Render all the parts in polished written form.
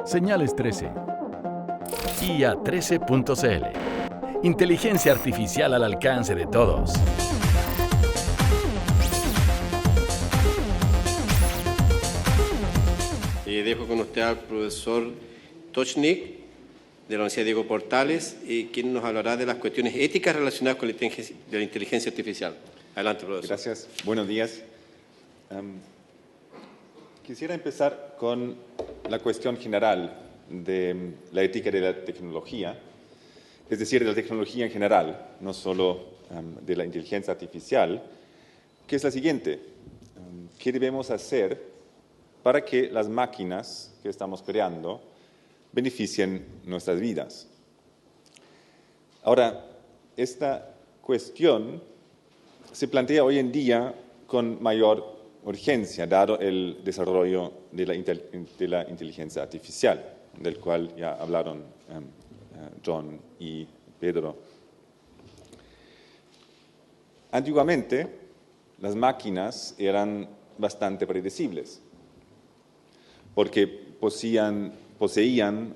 Señales 13. IA13.cl. Inteligencia artificial al alcance de todos. Dejo con usted al profesor Tochnik, de la Universidad Diego Portales, quien nos hablará de las cuestiones éticas relacionadas con la inteligencia artificial. Adelante, profesor. Gracias. Buenos días. Quisiera empezar con la cuestión general de la ética de la tecnología, es decir, de la tecnología en general, no solo de la inteligencia artificial, que es la siguiente. ¿Qué debemos hacer para que las máquinas que estamos creando beneficien nuestras vidas? Ahora, esta cuestión se plantea hoy en día con mayor urgencia, dado el desarrollo de la inteligencia artificial, del cual ya hablaron John y Pedro. Antiguamente, las máquinas eran bastante predecibles, porque poseían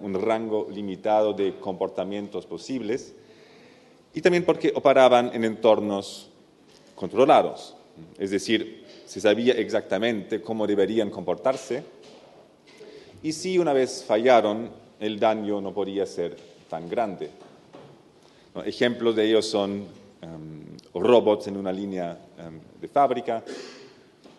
un rango limitado de comportamientos posibles y también porque operaban en entornos controlados, es decir, se sabía exactamente cómo deberían comportarse y si una vez fallaron, el daño no podía ser tan grande. Ejemplos de ellos son robots en una línea de fábrica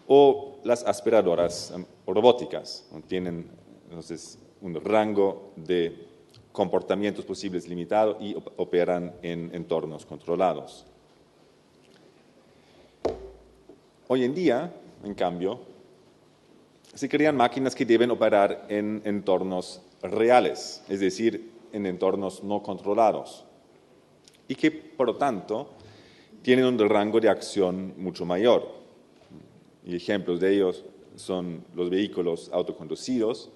o las aspiradoras robóticas. Tienen entonces un rango de comportamientos posibles limitado y operan en entornos controlados. Hoy en día, en cambio, se crean máquinas que deben operar en entornos reales, es decir, en entornos no controlados, y que, por lo tanto, tienen un rango de acción mucho mayor. Y ejemplos de ellos son los vehículos autoconducidos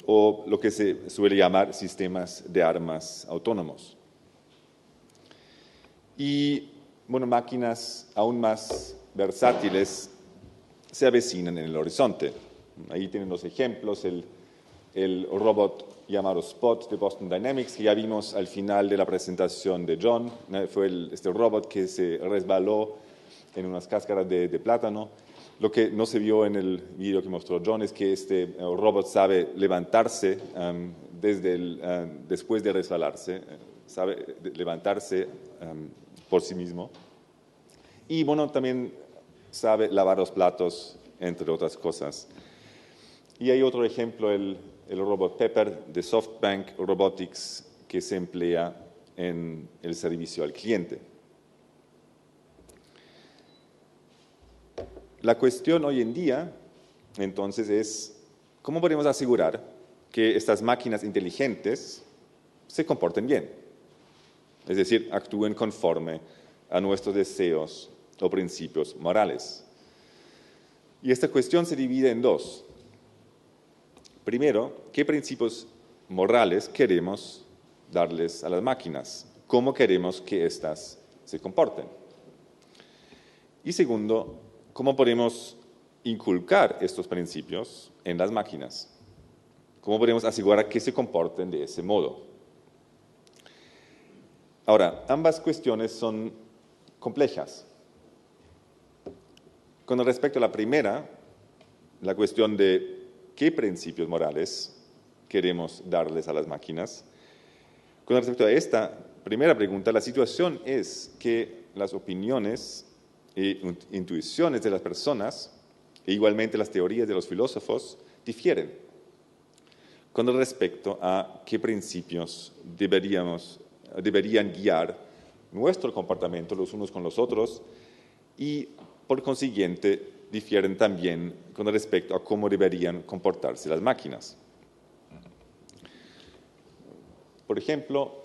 o lo que se suele llamar sistemas de armas autónomos. Y bueno, máquinas aún más versátiles se avecinan en el horizonte. Ahí tienen los ejemplos, el robot llamado Spot de Boston Dynamics, que ya vimos al final de la presentación de John. Fue este robot que se resbaló en unas cáscaras de plátano. Lo que no se vio en el video que mostró John es que este robot sabe levantarse después de resbalarse, sabe levantarse por sí mismo. Y bueno, también sabe lavar los platos, entre otras cosas. Y hay otro ejemplo, el robot Pepper de SoftBank Robotics, que se emplea en el servicio al cliente. La cuestión hoy en día, entonces, es cómo podemos asegurar que estas máquinas inteligentes se comporten bien, es decir, actúen conforme a nuestros deseos o principios morales. Y esta cuestión se divide en dos. Primero, ¿qué principios morales queremos darles a las máquinas? ¿Cómo queremos que éstas se comporten? Y segundo, ¿cómo podemos inculcar estos principios en las máquinas? ¿Cómo podemos asegurar que se comporten de ese modo? Ahora, ambas cuestiones son complejas. Con respecto a la primera, la cuestión de qué principios morales queremos darles a las máquinas, con respecto a esta primera pregunta, la situación es que las opiniones e intuiciones de las personas, e igualmente las teorías de los filósofos, difieren con respecto a qué principios deberían guiar nuestro comportamiento los unos con los otros y, por consiguiente, difieren también con respecto a cómo deberían comportarse las máquinas. Por ejemplo,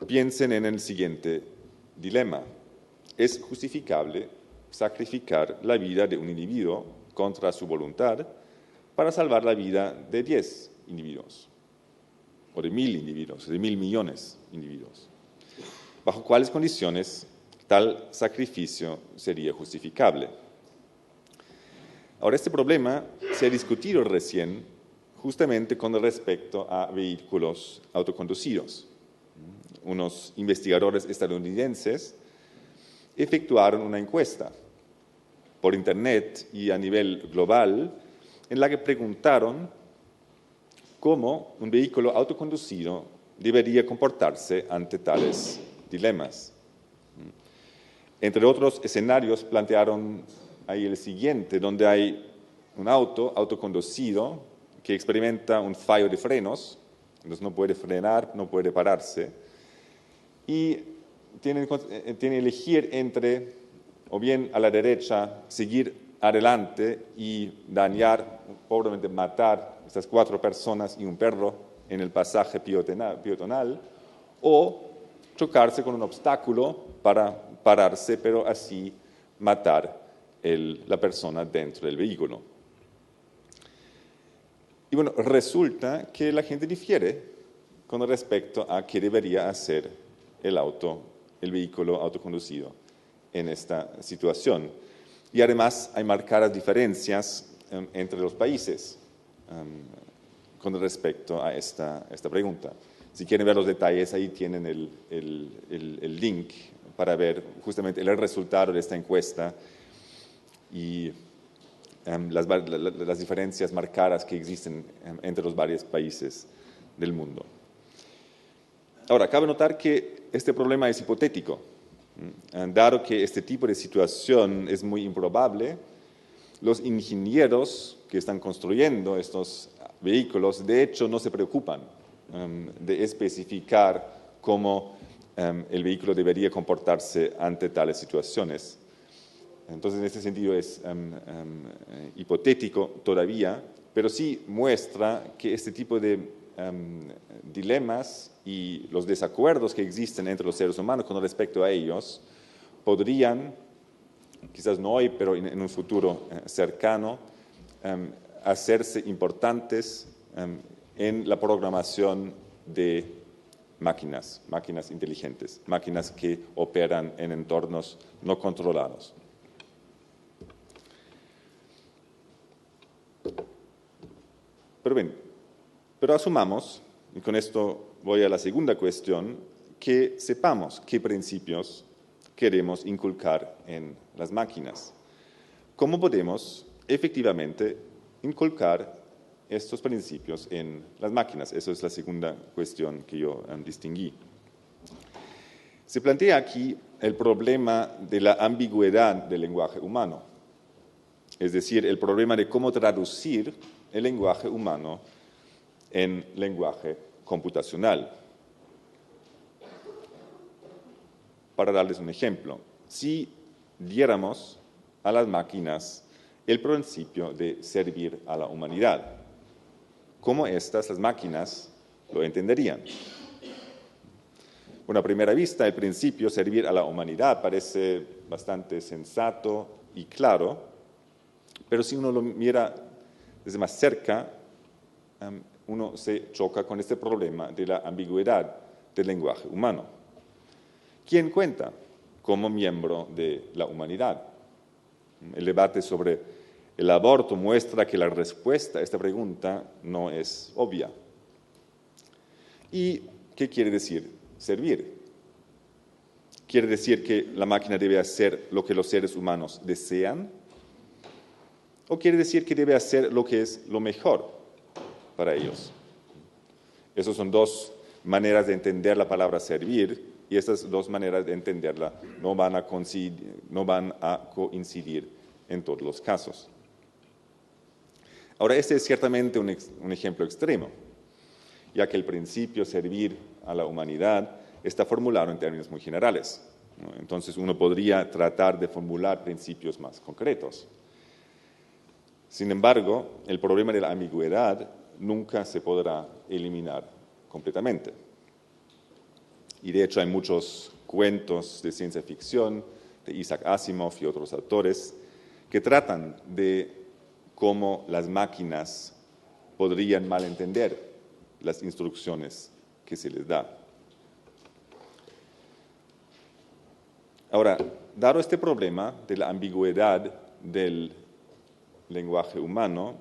piensen en el siguiente dilema. ¿Es justificable sacrificar la vida de un individuo contra su voluntad para salvar la vida de 10 individuos? O de 1000 individuos, de 1000 millones de individuos. ¿Bajo cuáles condiciones tal sacrificio sería justificable? Ahora, este problema se ha discutido recién justamente con respecto a vehículos autoconducidos. Unos investigadores estadounidenses efectuaron una encuesta por Internet y a nivel global en la que preguntaron cómo un vehículo autoconducido debería comportarse ante tales dilemas. Entre otros escenarios plantearon ahí el siguiente, donde hay un auto autoconducido que experimenta un fallo de frenos, entonces no puede frenar, no puede pararse, y tiene que elegir entre, o bien a la derecha, seguir adelante y dañar, probablemente matar a estas 4 personas y un perro en el pasaje peatonal, o chocarse con un obstáculo para pararse, pero así matar la persona dentro del vehículo. Y bueno, resulta que la gente difiere con respecto a qué debería hacer el vehículo autoconducido en esta situación. Y además hay marcadas diferencias entre los países con respecto a esta pregunta. Si quieren ver los detalles, ahí tienen el link para ver justamente el resultado de esta encuesta y las diferencias marcadas que existen entre los varios países del mundo. Ahora, cabe notar que este problema es hipotético. Dado que este tipo de situación es muy improbable, los ingenieros que están construyendo estos vehículos, de hecho, no se preocupan de especificar cómo el vehículo debería comportarse ante tales situaciones. Entonces, en este sentido es hipotético todavía, pero sí muestra que este tipo de dilemas y los desacuerdos que existen entre los seres humanos con respecto a ellos podrían, quizás no hoy, pero en un futuro cercano, hacerse importantes en la programación de máquinas inteligentes, máquinas que operan en entornos no controlados. Pero asumamos, y con esto voy a la segunda cuestión, que sepamos qué principios queremos inculcar en las máquinas. ¿Cómo podemos efectivamente inculcar estos principios en las máquinas? Esa es la segunda cuestión que yo distinguí. Se plantea aquí el problema de la ambigüedad del lenguaje humano, es decir, el problema de cómo traducir el lenguaje humano en lenguaje computacional. Para darles un ejemplo, si diéramos a las máquinas el principio de servir a la humanidad, ¿cómo las máquinas lo entenderían? Bueno, a primera vista, el principio servir a la humanidad parece bastante sensato y claro, pero si uno lo mira desde más cerca, uno se choca con este problema de la ambigüedad del lenguaje humano. ¿Quién cuenta como miembro de la humanidad? El debate sobre el aborto muestra que la respuesta a esta pregunta no es obvia. ¿Y qué quiere decir servir? ¿Quiere decir que la máquina debe hacer lo que los seres humanos desean? ¿O quiere decir que debe hacer lo que es lo mejor para ellos? Esas son 2 maneras de entender la palabra servir, y estas 2 maneras de entenderla no van a coincidir en todos los casos. Ahora, este es ciertamente un ejemplo extremo, ya que el principio servir a la humanidad está formulado en términos muy generales, ¿no? Entonces, uno podría tratar de formular principios más concretos. Sin embargo, el problema de la ambigüedad nunca se podrá eliminar completamente. Y de hecho hay muchos cuentos de ciencia ficción de Isaac Asimov y otros autores que tratan de cómo las máquinas podrían malentender las instrucciones que se les da. Ahora, dado este problema de la ambigüedad del lenguaje humano,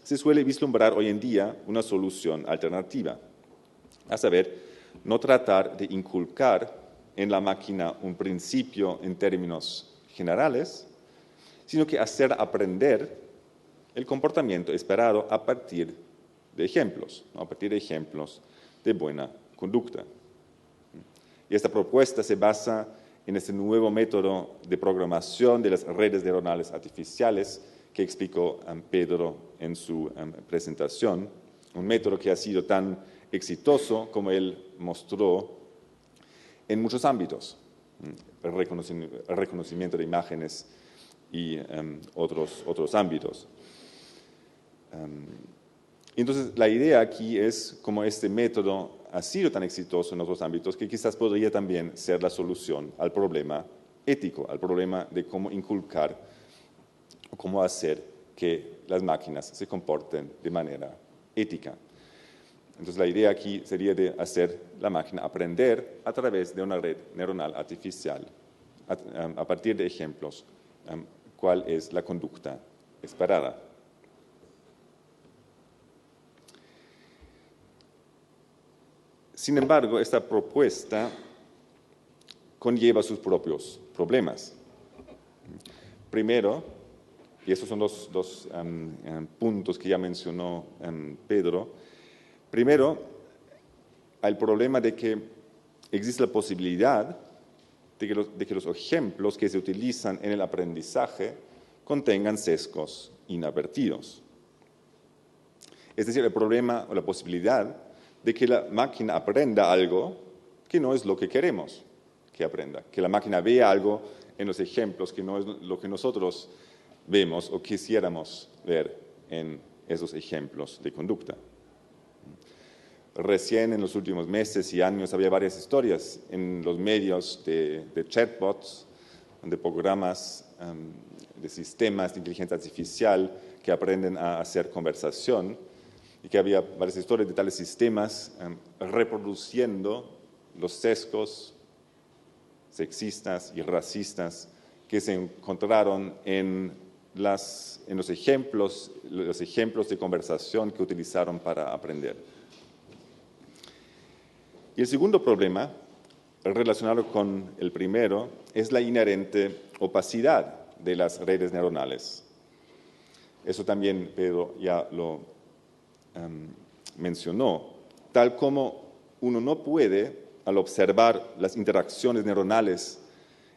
se suele vislumbrar hoy en día una solución alternativa, a saber, no tratar de inculcar en la máquina un principio en términos generales, sino que hacer aprender el comportamiento esperado a partir de ejemplos, ¿no? A partir de ejemplos de buena conducta. Y esta propuesta se basa en este nuevo método de programación de las redes neuronales artificiales que explicó Pedro en su presentación, un método que ha sido tan exitoso como él mostró en muchos ámbitos, el reconocimiento de imágenes y otros ámbitos. Entonces, la idea aquí es como este método ha sido tan exitoso en otros ámbitos que quizás podría también ser la solución al problema ético, al problema de cómo inculcar o cómo hacer que las máquinas se comporten de manera ética. Entonces, la idea aquí sería de hacer la máquina aprender a través de una red neuronal artificial, a partir de ejemplos, cuál es la conducta esperada. Sin embargo, esta propuesta conlleva sus propios problemas. Primero, y esos son los dos puntos que ya mencionó Pedro, primero, hay el problema de que existe la posibilidad de que los ejemplos que se utilizan en el aprendizaje contengan sesgos inadvertidos. Es decir, el problema o la posibilidad de que la máquina aprenda algo que no es lo que queremos que aprenda, que la máquina vea algo en los ejemplos que no es lo que nosotros vemos o quisiéramos ver en esos ejemplos de conducta. Recién en los últimos meses y años había varias historias en los medios de chatbots, de programas, de sistemas de inteligencia artificial que aprenden a hacer conversación, y que había varias historias de tales sistemas reproduciendo los sesgos sexistas y racistas que se encontraron en los ejemplos de conversación que utilizaron para aprender. Y el segundo problema, relacionado con el primero, es la inherente opacidad de las redes neuronales. Eso también Pedro ya lo mencionó, tal como uno no puede, al observar las interacciones neuronales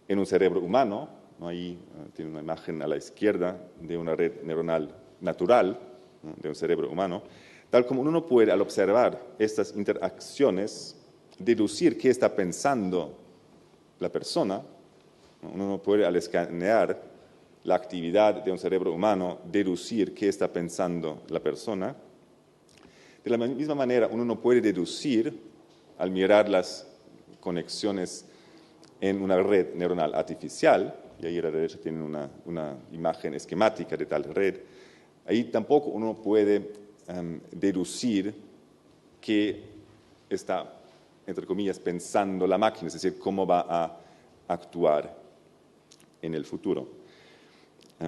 en un cerebro humano, ¿no? Ahí tiene una imagen a la izquierda de una red neuronal natural, ¿no? De un cerebro humano, tal como uno no puede, al observar estas interacciones, deducir qué está pensando la persona, ¿no? Uno no puede, al escanear la actividad de un cerebro humano, deducir qué está pensando la persona. De la misma manera, uno no puede deducir, al mirar las conexiones en una red neuronal artificial, y ahí a la derecha tienen una imagen esquemática de tal red, ahí tampoco uno puede deducir qué está, entre comillas, pensando la máquina, es decir, cómo va a actuar en el futuro.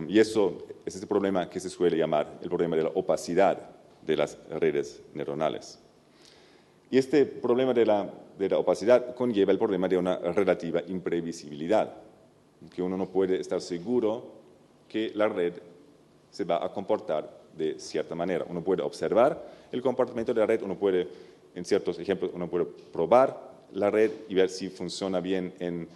Y eso es este problema que se suele llamar el problema de la opacidad de las redes neuronales. Y este problema de la opacidad conlleva el problema de una relativa imprevisibilidad, que uno no puede estar seguro que la red se va a comportar de cierta manera. Uno puede observar el comportamiento de la red, uno puede, en ciertos ejemplos, uno puede probar la red y ver si funciona bien en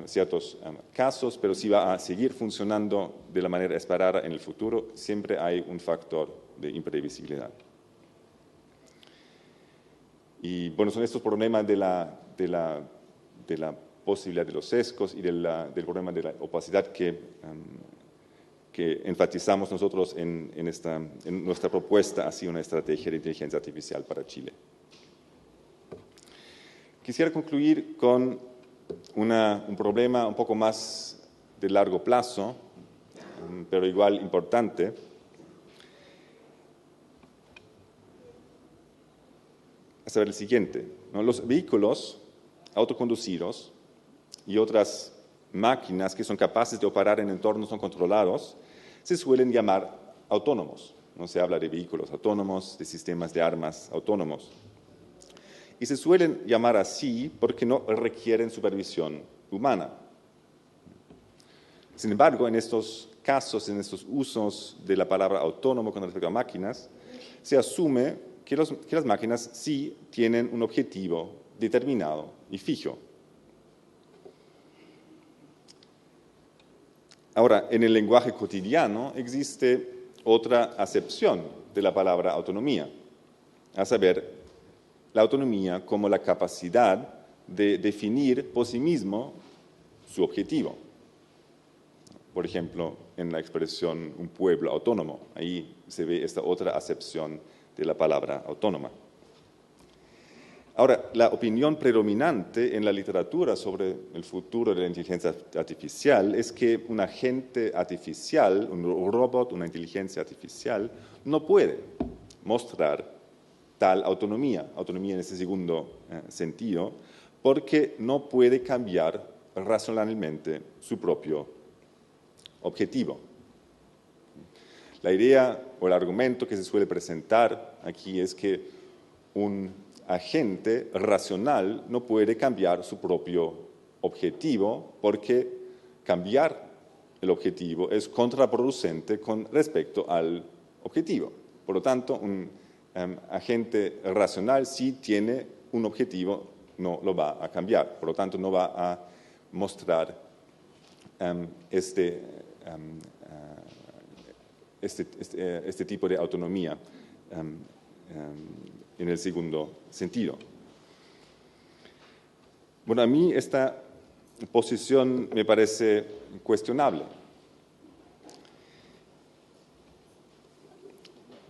ciertos casos, pero si va a seguir funcionando de la manera esperada en el futuro, siempre hay un factor de imprevisibilidad. Y bueno, son estos problemas de la posibilidad de los sesgos y del problema de la opacidad que enfatizamos nosotros en nuestra propuesta hacia una estrategia de inteligencia artificial para Chile. Quisiera concluir con un problema un poco más de largo plazo, pero igual importante. A saber el siguiente, ¿no? Los vehículos autoconducidos y otras máquinas que son capaces de operar en entornos no controlados se suelen llamar autónomos. No se habla de vehículos autónomos, de sistemas de armas autónomos. Y se suelen llamar así porque no requieren supervisión humana. Sin embargo, en estos casos, en estos usos de la palabra autónomo con respecto a máquinas, se asume que las máquinas sí tienen un objetivo determinado y fijo. Ahora, en el lenguaje cotidiano existe otra acepción de la palabra autonomía, a saber, la autonomía como la capacidad de definir por sí mismo su objetivo. Por ejemplo, en la expresión un pueblo autónomo, ahí se ve esta otra acepción de la palabra autónoma. Ahora, la opinión predominante en la literatura sobre el futuro de la inteligencia artificial es que un agente artificial, un robot, una inteligencia artificial, no puede mostrar tal autonomía en ese segundo sentido, porque no puede cambiar racionalmente su propio objetivo. La idea o el argumento que se suele presentar aquí es que un agente racional no puede cambiar su propio objetivo porque cambiar el objetivo es contraproducente con respecto al objetivo. Por lo tanto, un agente racional si tiene un objetivo no lo va a cambiar, por lo tanto no va a mostrar este tipo de autonomía en el segundo sentido. Bueno, a mí esta posición me parece cuestionable.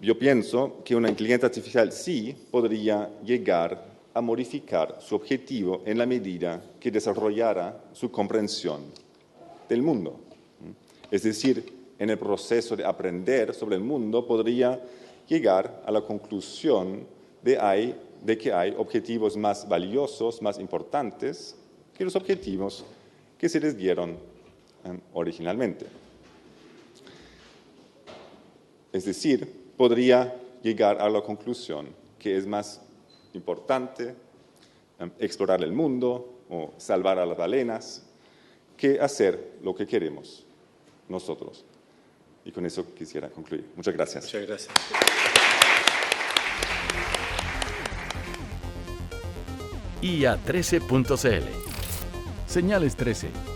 Yo pienso que una inteligencia artificial sí podría llegar a modificar su objetivo en la medida que desarrollara su comprensión del mundo. Es decir, en el proceso de aprender sobre el mundo podría llegar a la conclusión de que hay objetivos más valiosos, más importantes que los objetivos que se les dieron originalmente. Es decir, podría llegar a la conclusión que es más importante explorar el mundo o salvar a las balenas que hacer lo que queremos nosotros. Y con eso quisiera concluir. Muchas gracias. Muchas gracias. IA13.cl. Señales 13.